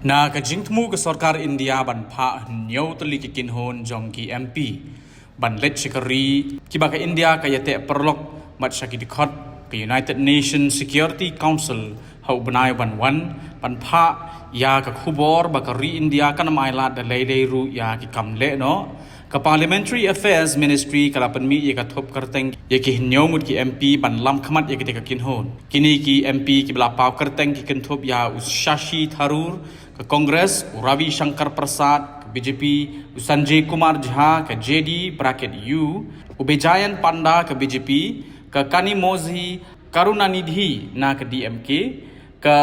Na kajing temu ke sarkar India ban pha nyau tali ki kinhon jong ki MP ban let chikari ki ba ka India ka yate perlok mat shaki dikhot ke United Nations Security Council hau banai ban ban pha ya ka khubor ba ka ri India kan mai la da lei dei ru ya ki kam le no ka Parliamentary Affairs Ministry kala panmi ye ka thop karteng ye ki nyau mut ki MP ban lam khamat ye ki ka kinhon kini ki MP ki bla paw karteng ki kin thop ya Shashi Tharoor ke Kongres Ravi Shankar Prasad ke BJP Sanjay Kumar Jha ke JD bracket U Ubejayan Panda ke BJP ke Kani Mozi Karunanidhi na ke DMK ke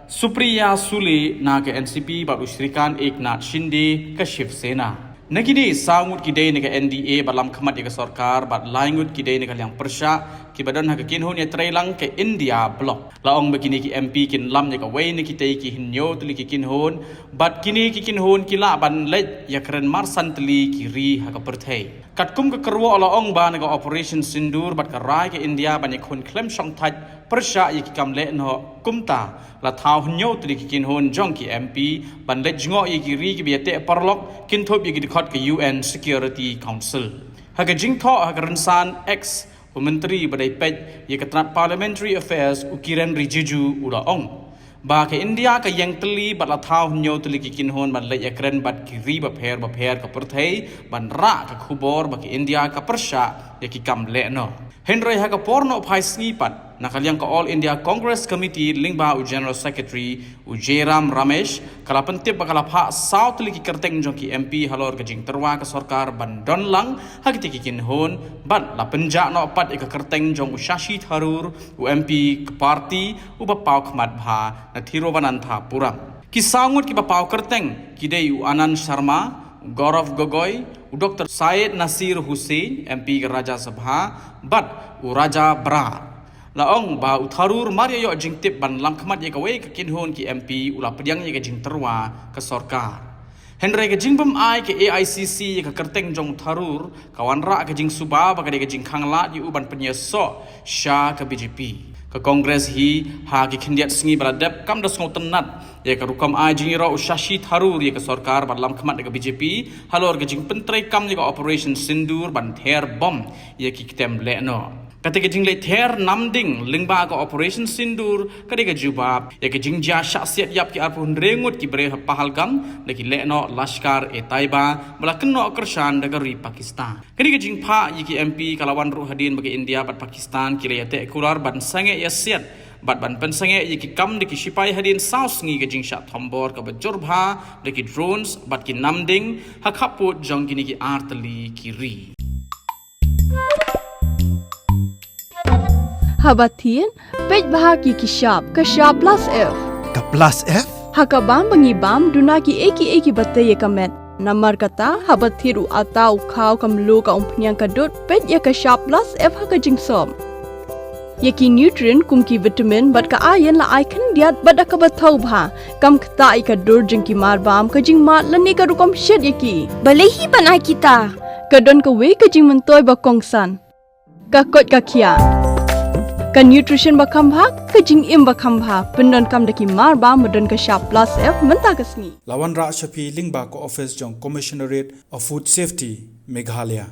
Supriya Sule na ke NCP baru Shrikan Eknath Shinde ke Shiv Sena. Nakini sangut kidai nega NDA balam khamat ya sarkar bat laingut kidai nega yang persya ki badan hak kinhon ya trailang ke India block laong begini ki MP kin lam ya ka wei ne kitai ki hinyo tuli ki kinhon bat kini ki kinhon ki la ban let ya keren marsan tuli ki ri hak perthai katkum ke kerwo laong ba nega operation sindur bat ka rai ke India ban ya khon klem shong thaj persya ya ki kam le no kumta la thau hinyo tuli ki kinhon jong ki MP ban let jingo ya ki ri ki biate parlok kin thop ya ki ke UN Security Council. Haga jingtho haga rensan ex Menteri Badai Pej ye ketrat Parliamentary Affairs Ukiran Rijiju ulaong. Ba ke India ka yang teli bat la thau nyo teli ki kinhon ban le yakren bat ki ri ba pher ka perthai ban ra ka khubor ba ke India ka persya ye ki kam le no. Henry haga porno phai snipat nakaliang ka All India Congress Committee lingba u General Secretary u Jairam Ramesh kala pentip bakala pha South liki kerteng jong ki MP halor ka jing terwa ka sarkar ban don lang hagiti ki kinhon ban la penja no pat ka kerteng jong u Shashi Tharoor u MP ka party u ba pau khmat bha na Thiruvanantha Puram ki sangut ki ba pau kerteng ki dei u Anand Sharma Gaurav Gogoi u Dr. Syed Nasir Hussain MP ka Raja Sabha bat u Raja Brar laong ba Tharoor Maria yo jingtip ban lam khamat ye ka wei ka kinhon ki MP ula pediang ye ka jing terwa ka sarkar Henry ka jingbam ai ke AICC ye ka kerteng jong Tharoor kawan ra ka jing suba ba ka de ka jing khangla di uban penyeso sha ka BJP ka Kongres hi ha ki khindiat sngi baladep kam das ngau tenat ye ka rukam ai jing ro Shashi Tharoor ye ka sarkar ban lam khamat ka BJP halor ka jing pentrai kam ye ka Operation Sindur ban ther bom ye ki kitem le no Ketika jing le ther namding lingba ka Operation Sindur ketika jubab ya ke jing ja syaksiat yap ki arpun rengut ki bre Pahalgam leki lekno Lashkar e Taiba melakeno kersan negeri Pakistan ketika jing pha yiki MP kalawan ruhadin bagi India bat Pakistan kira yate kular ban sange yasiat bat ban pensange yiki kam deki sipai hadin saus ngi ke jing syak thombor ka bajurba deki drones bat ki namding hakaput jong kini ki arteli kiri Habatin, pej bahaki ki shop plus F. Ka plus F? Haka bam bangi bam dunaki eki batte ye kamet. Namar kata habathiru atau khau kam lo ka umpnyang ka dot pej ya ka shop plus F haka jingsom. Yaki nutrient kum ki vitamin bat ka iron la icon diat bat ka bathau bha kam khta I ka dor jing ki mar bam ka jing mat lani ka rukom shed yaki. Balehi banai kita. Ka don ka we ka jing mentoy ba kongsan. Ka kot ka kia. Ka nutrition bakam bha ka jing im bakam bha pendon kam daki mar ba modon ka shop plus F menta kasni Lawan Ra Shafi lingba ko office jong Commissionerate of Food Safety Meghalaya